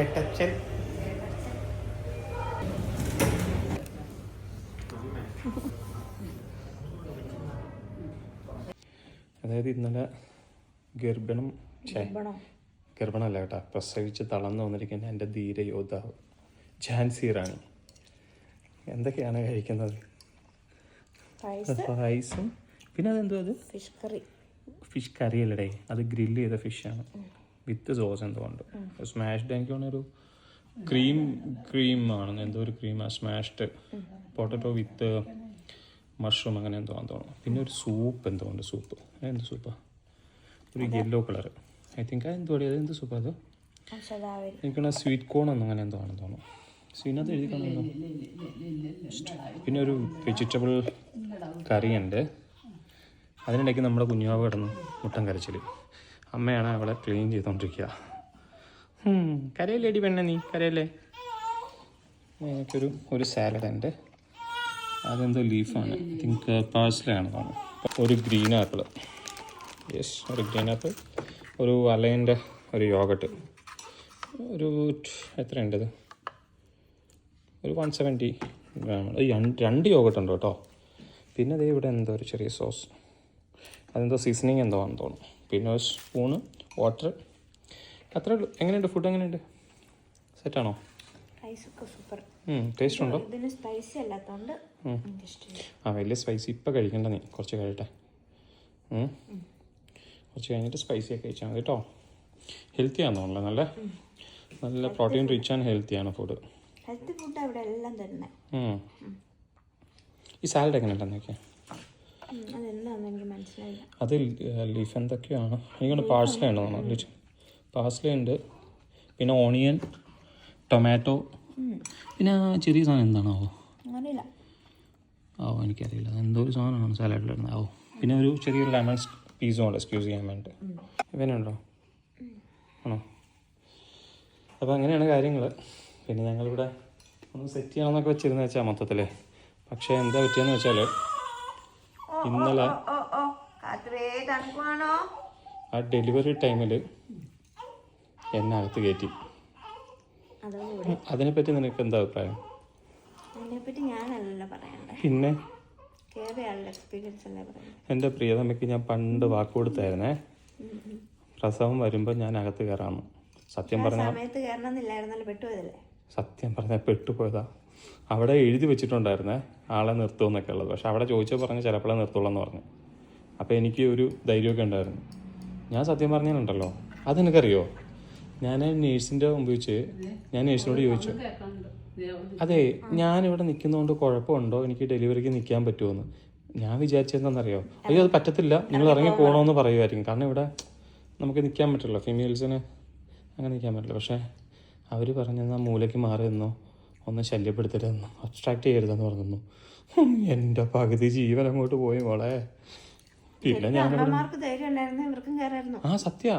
ചേട്ടച്ചൻ. അതായത് ഇന്നലെ ഗർഭണമല്ല കേട്ടോ, പ്രസവിച്ച് തളർന്നു വന്നിരിക്കുന്ന എൻ്റെ ധീര യോദ്ധാവ് ഝാൻസി റാണി എന്തൊക്കെയാണ് കഴിക്കുന്നത്? റൈസും പിന്നെ അതെന്തോ അത് ഫിഷ് കറി അല്ലടേ, അത് ഗ്രില്ല് ചെയ്ത ഫിഷാണ് വിത്ത് സോസ് എന്തോ ഉണ്ട്. സ്മാഷ്ഡ് എനിക്ക് തോന്നുന്നൊരു ക്രീമാണ്, എന്തോ ഒരു ക്രീമാണ് സ്മാഷ്ഡ് പൊട്ടറ്റോ വിത്ത് മഷ്റൂം അങ്ങനെ എന്തോ തോന്നുന്നു. പിന്നെ ഒരു സൂപ്പ് എന്തോ ഉണ്ട്, സൂപ്പ് എന്ത് സൂപ്പാ, ഒരു യെല്ലോ കളർ ഐ തിങ്ക്. അതെന്തോ എന്ത് സൂപ്പാ അത്? എനിക്കാണ് സ്വീറ്റ് കോൺ ഒന്നും അങ്ങനെ എന്തോ ആണെന്ന് തോന്നുന്നു. സ്വീനകത്ത് എഴുതി കാണുന്നു. പിന്നെ ഒരു വെജിറ്റബിൾ കറി ഉണ്ട്. അതിനിടയ്ക്ക് നമ്മുടെ കുഞ്ഞുവാവ് കിടന്ന് മുട്ടൻ കരച്ചിൽ. അമ്മയാണ് അവളെ ക്ലീൻ ചെയ്തുകൊണ്ടിരിക്കുക. കരയല്ലേടി പെണ്ണ, നീ കരയല്ലേ? എനിക്കൊരു സാലഡ് ഉണ്ട്, അതെന്തോ ലീഫാണ്, ഐ തിങ്ക് പാഴ്സലാണ് തോന്നുന്നു. ഒരു ഗ്രീൻ ആപ്പിൾ, യെസ് ഒരു ഗ്രീൻ ആപ്പിൾ, ഒരു അലൈൻ്റെ ഒരു യോഗട്ട്, ഒരു എത്രയുണ്ട് ഇത്, ഒരു 170 ഗ്രാം. 2 യോഗട്ട് ഉണ്ട് കേട്ടോ. പിന്നെ അതേ ഇവിടെ എന്തോ ഒരു ചെറിയ സോസ്, അതെന്തോ സീസണിങ് എന്തോ ആണെന്ന് തോന്നുന്നു. പിന്നെ ഒരു സ്പൂണ് വാട്ടർ, അത്രേ ഉള്ളൂ. എങ്ങനെയുണ്ട് ഫുഡ്? എങ്ങനെയുണ്ട്? സെറ്റാണോ? ടേസ്റ്റ് ഉണ്ടോ? വലിയ സ്പൈസി ഇപ്പം കഴിക്കണ്ട, നീ കുറച്ച് കഴിയട്ടെ. കുറച്ച് കഴിഞ്ഞിട്ട് സ്പൈസി ഒക്കെ കഴിച്ചാൽ മതി കേട്ടോ. ഹെൽത്തി ആണെന്ന് തോന്നുന്നല്ലോ, നല്ല പ്രോട്ടീൻ റിച്ച് ആൻഡ് ഹെൽത്തിയാണ് ഫുഡ്. ഈ സാലഡ് എങ്ങനെയുണ്ടെന്ന് നോക്കിയാൽ അത് ലീഫ് എന്തൊക്കെയാണ്, എനിക്കൊണ്ട് പാഴ്സല ഉണ്ടോ തോന്നുന്നു. പാഴ്സല ഉണ്ട്, പിന്നെ ഓണിയൻ, ടൊമാറ്റോ, പിന്നെ ചെറിയ സാധനം എന്താണാവോ, എനിക്കറിയില്ല, എന്തോ ഒരു സാധനമാണ് സാലഡിലിടുന്നത്. പിന്നെ ഒരു ചെറിയൊരു ലെമൺ പീസും ഉണ്ട് എക്സ്ക്യൂസ് ചെയ്യാൻ വേണ്ടിയിട്ട്. ഇവനുണ്ടോ? ആണോ? അപ്പോൾ അങ്ങനെയാണ് കാര്യങ്ങൾ. പിന്നെ ഞങ്ങളിവിടെ ഒന്ന് സെറ്റ് ചെയ്യണമെന്നൊക്കെ വെച്ചിരുന്നു വെച്ചാൽ മൊത്തത്തിൽ. പക്ഷേ എന്താ പറ്റിയെന്ന് വെച്ചാൽ ഇന്നലെ ആ ഡെലിവറി ടൈമിൽ എന്നെ അകത്ത് കയറ്റി. അതിനെപ്പറ്റി നിനക്ക് എന്താ അഭിപ്രായം? പിന്നെ എൻ്റെ പ്രിയതമ്മയ്ക്ക് ഞാൻ പണ്ട് വാക്ക് കൊടുത്തായിരുന്നേ, പ്രസവം വരുമ്പോൾ ഞാൻ അകത്ത് കയറാമെന്ന്. സത്യം പറഞ്ഞാൽ പെട്ടുപോയതാ. അവിടെ എഴുതി വെച്ചിട്ടുണ്ടായിരുന്നേ ആളെ നിർത്തുമെന്നൊക്കെ ഉള്ളത്. പക്ഷെ അവിടെ ചോദിച്ചാൽ പറഞ്ഞ് ചിലപ്പോഴേ നിർത്തുള്ളൂ എന്ന് പറഞ്ഞു. അപ്പോൾ എനിക്ക് ഒരു ധൈര്യമൊക്കെ ഉണ്ടായിരുന്നു. ഞാൻ സത്യം പറഞ്ഞാലുണ്ടല്ലോ, അതെനിക്കറിയോ, ഞാൻ നേഴ്സിൻ്റെ മുമ്പ് വെച്ച് ഞാൻ നേഴ്സിനോട് ചോദിച്ചു, അതെ ഞാനിവിടെ നിൽക്കുന്നതുകൊണ്ട് കുഴപ്പമുണ്ടോ, എനിക്ക് ഡെലിവറിക്ക് നിൽക്കാൻ പറ്റുമെന്ന്. ഞാൻ വിചാരിച്ചതെന്താണെന്നറിയോ, അയ്യോ അത് പറ്റത്തില്ല, നിങ്ങൾ ഇറങ്ങി പോകണമെന്ന് പറയുമായിരിക്കും. കാരണം ഇവിടെ നമുക്ക് നിൽക്കാൻ പറ്റില്ല, ഫീമെയിൽസിന് അങ്ങനെ നിൽക്കാൻ പറ്റില്ല. പക്ഷേ അവർ പറഞ്ഞെന്നാൽ മൂലയ്ക്ക് മാറി നിന്നോ, ഒന്ന് ശല്യപ്പെടുത്തരുതെന്നോ, അബ്സ്ട്രാക്ട് ചെയ്യരുതെന്ന് പറഞ്ഞു. എൻ്റെ പകുതി ജീവൻ അങ്ങോട്ട് പോയി മോളെ. പിന്നെ ഞാൻ സത്യ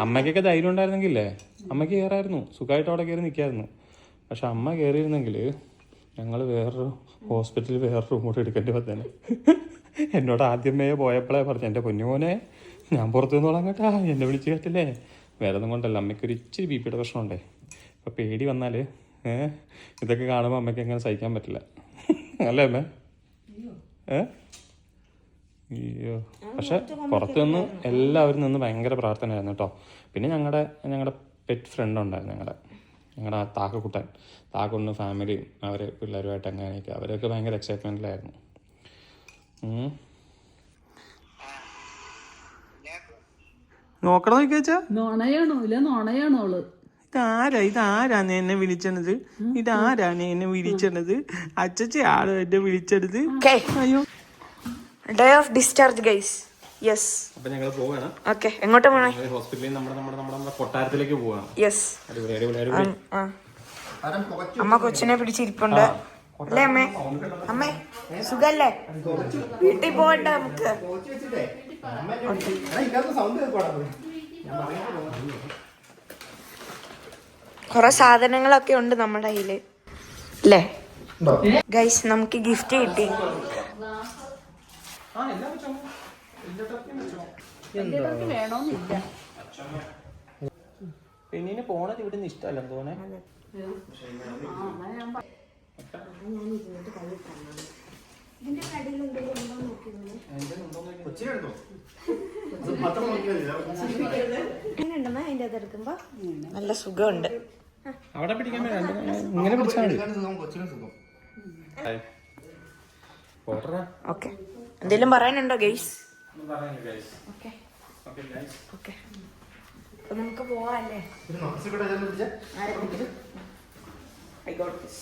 അമ്മയ്ക്കൊക്കെ ധൈര്യം ഉണ്ടായിരുന്നെങ്കിലേ അമ്മയ്ക്ക് കയറായിരുന്നു, സുഖമായിട്ട് അവിടെ കയറി നിൽക്കായിരുന്നു. പക്ഷെ അമ്മ കയറിയിരുന്നെങ്കിൽ ഞങ്ങൾ വേറൊരു ഹോസ്പിറ്റലിൽ വേറൊരു റൂം കൂടെ എടുക്കേണ്ടി വന്നേനെ. എന്നോട് ആദ്യമേ പോയപ്പോഴേ പറഞ്ഞു, എൻ്റെ പൊന്നുമോനെ ഞാൻ പുറത്തു നിന്നോളാം കേട്ടാ, എന്നെ വിളിച്ച് കേട്ടില്ലേ. വേറെ ഒന്നും കൊണ്ടല്ല, അമ്മയ്ക്കൊരു ഇച്ചിരി ബി പിയുടെ പ്രശ്നമുണ്ടേ. അപ്പോൾ പേടി വന്നാൽ ഇതൊക്കെ കാണുമ്പോൾ അമ്മയ്ക്ക് അങ്ങനെ സഹിക്കാൻ പറ്റില്ല, അല്ലേ അമ്മേ? അയ്യോ. പക്ഷെ പുറത്തു നിന്ന് എല്ലാവരും നിന്ന് ഭയങ്കര പ്രാർത്ഥനയായിരുന്നു കേട്ടോ. പിന്നെ ഞങ്ങളുടെ പെറ്റ് ഫ്രണ്ട് ഉണ്ടായിരുന്നു, ഞങ്ങളുടെ താക്കുണ്ട് ഫാമിലിയും അവർ പിള്ളേരുമായിട്ട് അങ്ങനെയൊക്കെ, അവരൊക്കെ ഭയങ്കര എക്സൈറ്റ്മെൻറ്റിലായിരുന്നു. നോക്കണം നോക്കിയാ നോണയാണോ ഇല്ല നോണയാണോ അവള്? ഇതാരാണ് എന്നെ വിളിച്ചത്? എന്നെ വിളിച്ചത് അച്ചച്ചയാള് എന്നെ വിളിച്ചത്. അയ്യോ, day of discharge guys. Yes. അപ്പോൾ ഞങ്ങൾ പോവാണ്. ഓക്കേ, എങ്ങോട്ടാ പോണേ? ഹോസ്പിറ്റലിൽ നമ്മുടെ കൊട്ടാരത്തിലേക്ക് പോവാണ്. യെസ്. അമ്മ കൊച്ചിനെ പിടിച്ചിരിപ്പുണ്ട് അല്ലേ അമ്മേ? അമ്മേ സുഖല്ലേ? വീട്ടിൽ പോകണ്ട നമുക്ക്. കുറെ സാധനങ്ങളൊക്കെ ഉണ്ട് നമ്മുടെ കയ്യില് അല്ലേ ഗൈസ്? നമുക്ക് ഗിഫ്റ്റ് കിട്ടി. പെണ്ണിന് പോണത് ഇവിടെ നിന്ന് ഇഷ്ടമല്ലെന്ന് തോന്നേ. നല്ല സുഖമുണ്ട്. അവിടെ പിടിക്കാൻ ഇങ്ങനെ പിടിച്ചാൽ ഓക്കെ, എന്തെങ്കിലും പറയാനുണ്ടോ ഗൈസ്? ഓക്കെ ഓക്കെ, അപ്പൊ നമുക്ക് പോവാല്ലേ? I got this.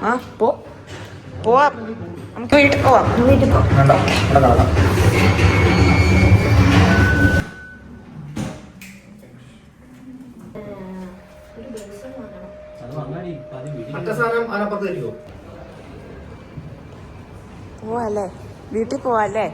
ആ പോവാം, നമുക്ക് വീട്ടിൽ പോവാം. വീട്ടിൽ പോവാം. പോവാല്ലേ, വീട്ടിൽ പോവാല്ലേ?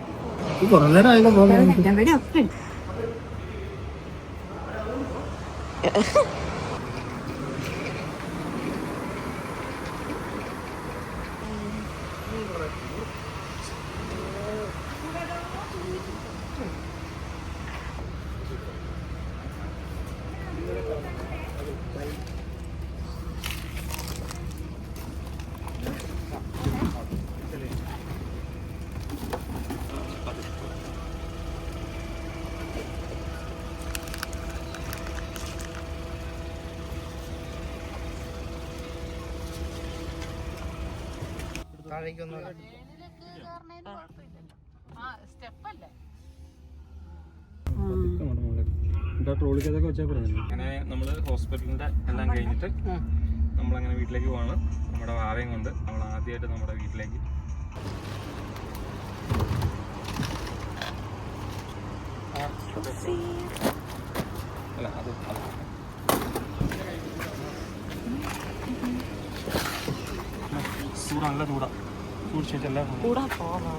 അങ്ങനെ നമ്മള് ഹോസ്പിറ്റലിന്റെ എല്ലാം കഴിഞ്ഞിട്ട് നമ്മളങ്ങനെ വീട്ടിലേക്ക് പോവാണ്. നമ്മുടെ വാവയും കൊണ്ട് നമ്മൾ ആദ്യമായിട്ട് നമ്മുടെ വീട്ടിലേക്ക്. അല്ല അത് ചൂടാ, നല്ല ചൂടാ. ചൂടിച്ചെല്ലാം കൂടാ പോവാ,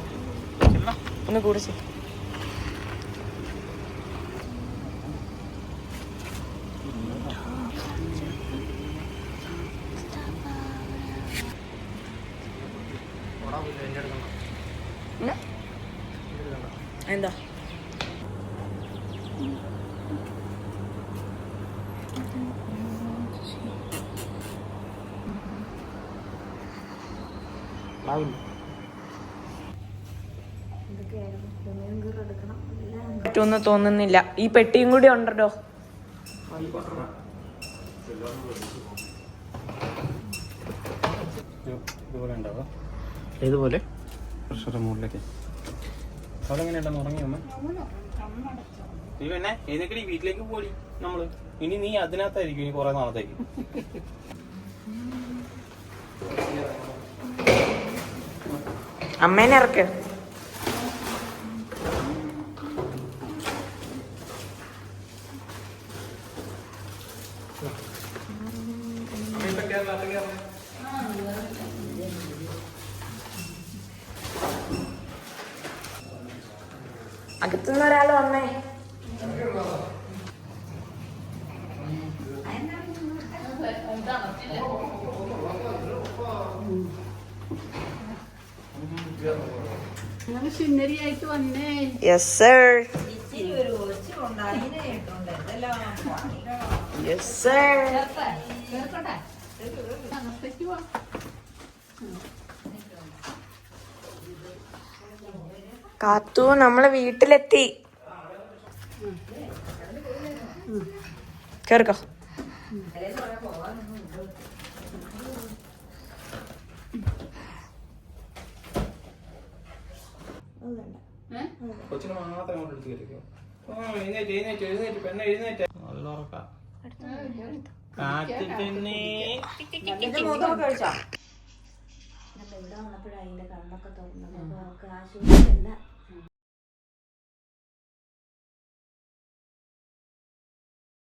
ഒന്ന് കൂടിച്ച്. എന്താ പറ്റൊന്നും തോന്നുന്നില്ല. ഈ പെട്ടിയും കൂടി ഉണ്ടല്ലോ. ഇതുപോലെ ഉണ്ടാവുക. ഏതുപോലെ പ്രഷർ മുകളിലേക്ക്. അവളെങ്ങനെയുണ്ടെന്ന് ഉറങ്ങി അമ്മ? നീ പിന്നെ ഏതൊക്കെ വീട്ടിലേക്ക് പോയി നമ്മള്. ഇനി നീ അതിനകത്തായിരിക്കും ഇനി കുറെ നാളത്തേക്ക്. അമ്മേനെ ഇറക്ക്. അകത്തുനിന്ന് ഒരാൾ വന്നേ. സുന്ദരിയായിട്ട് വന്നേ. Yes sir, yes sir. കാത്തു, നമ്മള് വീട്ടിലെത്തി. കേറിക്കോ. കൊച്ചിന് മാത്രം അങ്ങോട്ട് എടുത്ത് കയറിക്കോ. എഴുന്നേറ്റ് എഴുന്നേറ്റ് എഴുന്നേറ്റ് പെണ്ണ എഴുന്നേറ്റ്. നല്ല ഉറക്കാ.